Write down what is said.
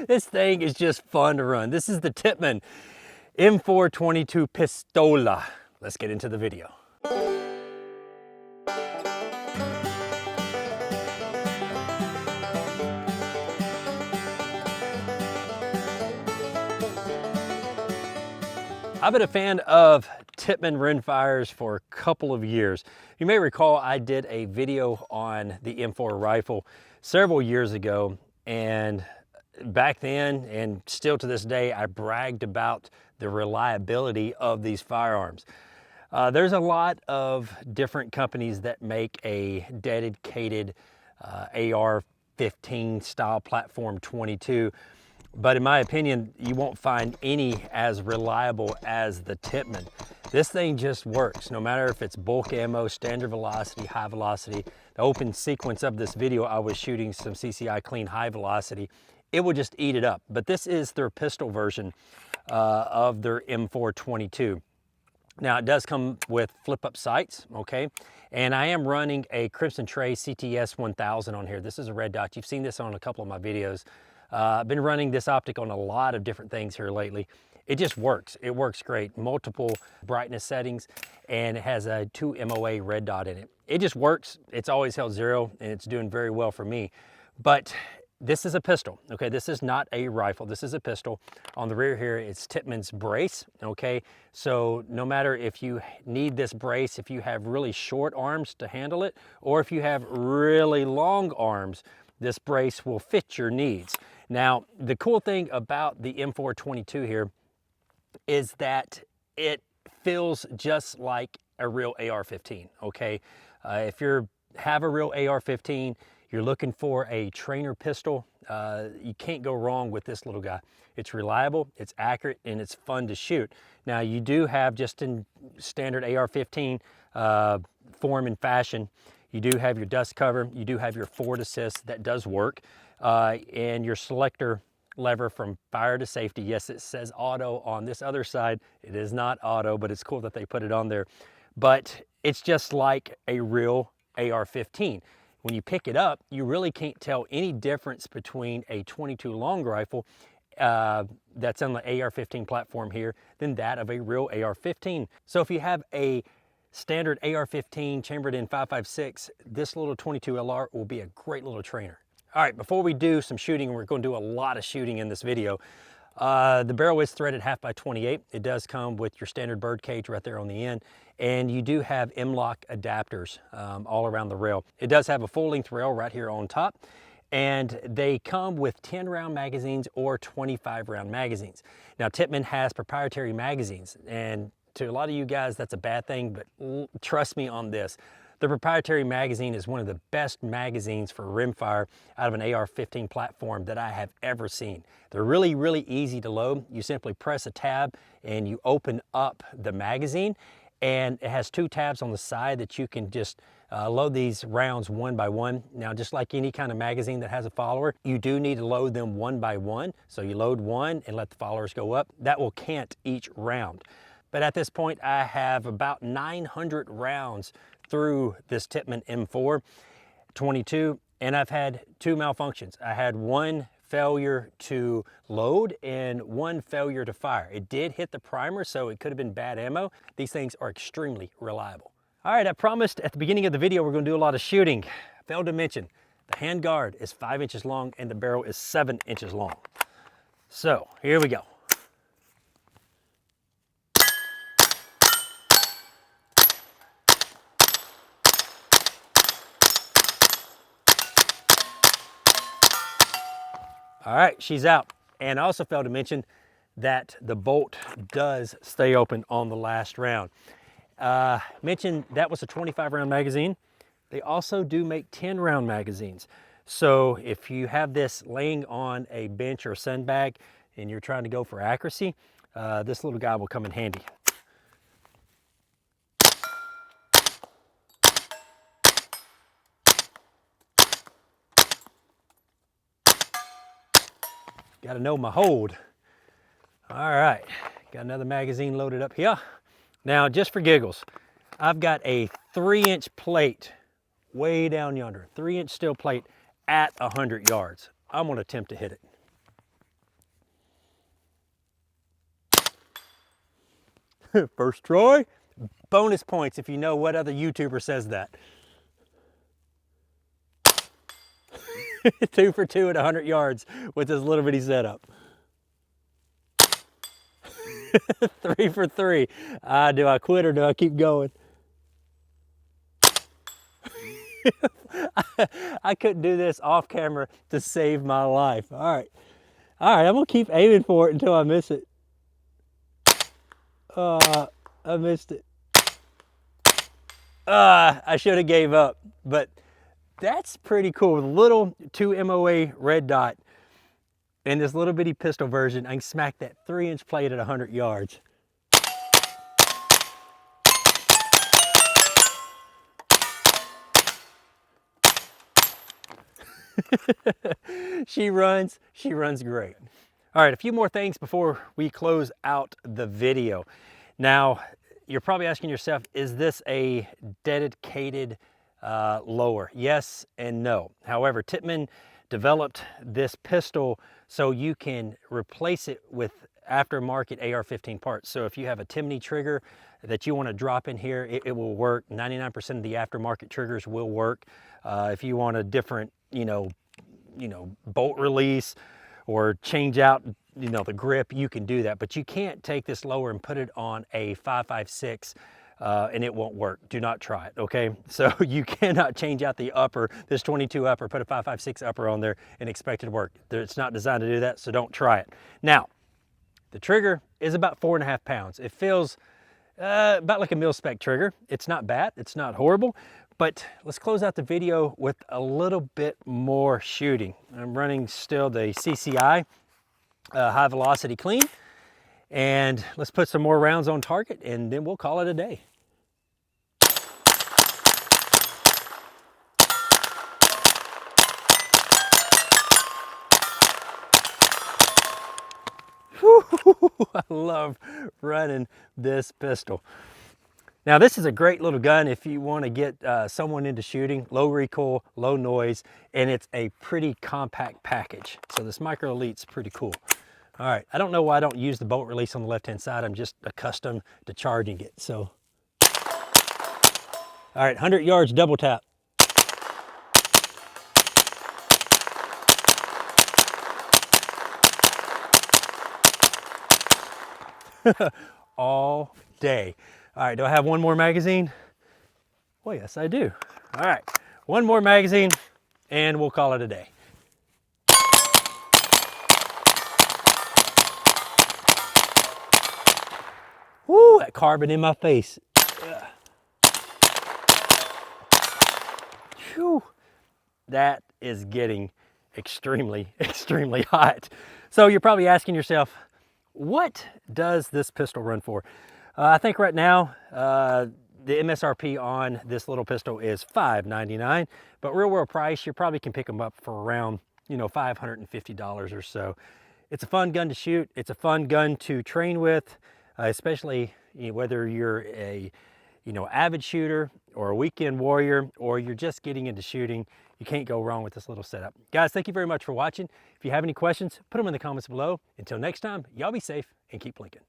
This thing is just fun to run. This is the Tippmann M4-22 Pistola. Let's get into the video. I've been a fan of Tippmann rimfires for a couple of years. You may recall I did a video on the M4 rifle several years ago, and back then and still to this day, I bragged about the reliability of these firearms. There's a lot of different companies that make a dedicated AR-15 style platform 22. But in my opinion, you won't find any as reliable as the Tippmann. This thing just works, no matter if it's bulk ammo, standard velocity, high velocity. The open sequence of this video, I was shooting some CCI clean high velocity. It will just eat it up. But this is their pistol version of their M4-22. Now it does come with flip up sights, okay? And I am running a Crimson Tray CTS 1000 on here. This is a red dot. You've seen this on a couple of my videos. I've been running this optic on a lot of different things here lately. It just works. It works great. Multiple brightness settings, and it has a 2 MOA red dot in it. It just works. It's always held 0, and it's doing very well for me. But this is a pistol, okay? This is not a rifle. This is a pistol. On the rear here, it's Tippmann's brace, okay? So no matter if you need this brace, if you have really short arms to handle it, or if you have really long arms, this brace will fit your needs. Now, the cool thing about the M4-22 here is that it feels just like a real AR-15, okay? If you have a real AR-15, you're looking for a trainer pistol, you can't go wrong with this little guy. It's reliable, it's accurate, and it's fun to shoot. Now, you do have, just in standard AR-15 form and fashion, you do have your dust cover, you do have your forward assist, that does work, and your selector lever from fire to safety. Yes, it says auto on this other side. It is not auto, but it's cool that they put it on there. But it's just like a real AR-15. When you pick it up, you really can't tell any difference between a 22 long rifle that's on the AR-15 platform here than that of a real AR-15. So if you have a standard AR-15 chambered in 5.56, this little 22 LR will be a great little trainer. All right, before we do some shooting, we're going to do a lot of shooting in this video. The barrel is threaded 1/2 x 28. It does come with your standard bird cage right there on the end, and you do have M-LOK adapters all around the rail. It does have a full-length rail right here on top, and they come with 10-round magazines or 25-round magazines. Now, Tippmann has proprietary magazines, and to a lot of you guys, that's a bad thing, but trust me on this. The proprietary magazine is one of the best magazines for rimfire out of an AR-15 platform that I have ever seen. They're really, really easy to load. You simply press a tab and you open up the magazine, and it has 2 tabs on the side that you can just load these rounds one by one. Now, just like any kind of magazine that has a follower, you do need to load them one by one. So you load one and let the followers go up. That will count each round. But at this point, I have about 900 rounds through this Tippmann M4-22, and I've had 2 malfunctions. I had 1 failure to load and 1 failure to fire. It did hit the primer, so it could have been bad ammo. These things are extremely reliable. All right, I promised at the beginning of the video we're going to do a lot of shooting. I failed to mention the hand guard is 5 inches long and the barrel is 7 inches long. So here we go. All right, she's out. And I also failed to mention that the bolt does stay open on the last round. Mentioned that was a 25-round magazine. They also do make 10-round magazines. So if you have this laying on a bench or a sandbag and you're trying to go for accuracy, this little guy will come in handy. Got to know my hold. All right, got another magazine loaded up here. Now, just for giggles, I've got a 3-inch plate way down yonder, 3-inch steel plate at 100 yards. I'm gonna attempt to hit it. First try. Bonus points if you know what other YouTuber says that. 2 for 2 at 100 yards with this little bitty setup. 3 for 3. Do I quit or do I keep going? I couldn't do this off camera to save my life. All right, I'm gonna keep aiming for it until I miss it. I missed it. I should have gave up, but that's pretty cool. With a little 2 MOA red dot and this little bitty pistol version, I can smack that 3-inch plate at 100 yards. She runs great. All right, a few more things before we close out the video. Now, you're probably asking yourself, is this a dedicated lower? Yes and no. However, Tippmann developed this pistol so you can replace it with aftermarket AR-15 parts. So if you have a Tippmann trigger that you want to drop in here, it will work. 99% of the aftermarket triggers will work. If you want a different, bolt release or change out, the grip, you can do that. But you can't take this lower and put it on a 5.56 and it won't work. Do not try it, okay? So you cannot change out the upper, this 22 upper, put a 5.56 upper on there and expect it to work. It's not designed to do that, so don't try it. Now, the trigger is about 4.5 pounds. It feels about like a mil-spec trigger. It's not bad, it's not horrible, but let's close out the video with a little bit more shooting. I'm running still the CCI high velocity clean, and let's put some more rounds on target and then we'll call it a day. I love running this pistol. Now this is a great little gun if you want to get someone into shooting. Low recoil, low noise, and it's a pretty compact package. So this Micro Elite's pretty cool. All right, I don't know why I don't use the bolt release on the left-hand side. I'm just accustomed to charging it, so. All right, 100 yards double tap. All day. All right, do I have one more magazine? Well, yes, I do. All right, one more magazine and we'll call it a day. Woo, that carbon in my face. Whew, that is getting extremely, extremely hot. So you're probably asking yourself, what does this pistol run for? I think right now, the MSRP on this little pistol is $599, but real world price, you probably can pick them up for around, $550 or so. It's a fun gun to shoot. It's a fun gun to train with, especially whether you're a, avid shooter or a weekend warrior, or you're just getting into shooting. You can't go wrong with this little setup. Guys, thank you very much for watching. If you have any questions, put them in the comments below. Until next time, y'all be safe and keep blinking.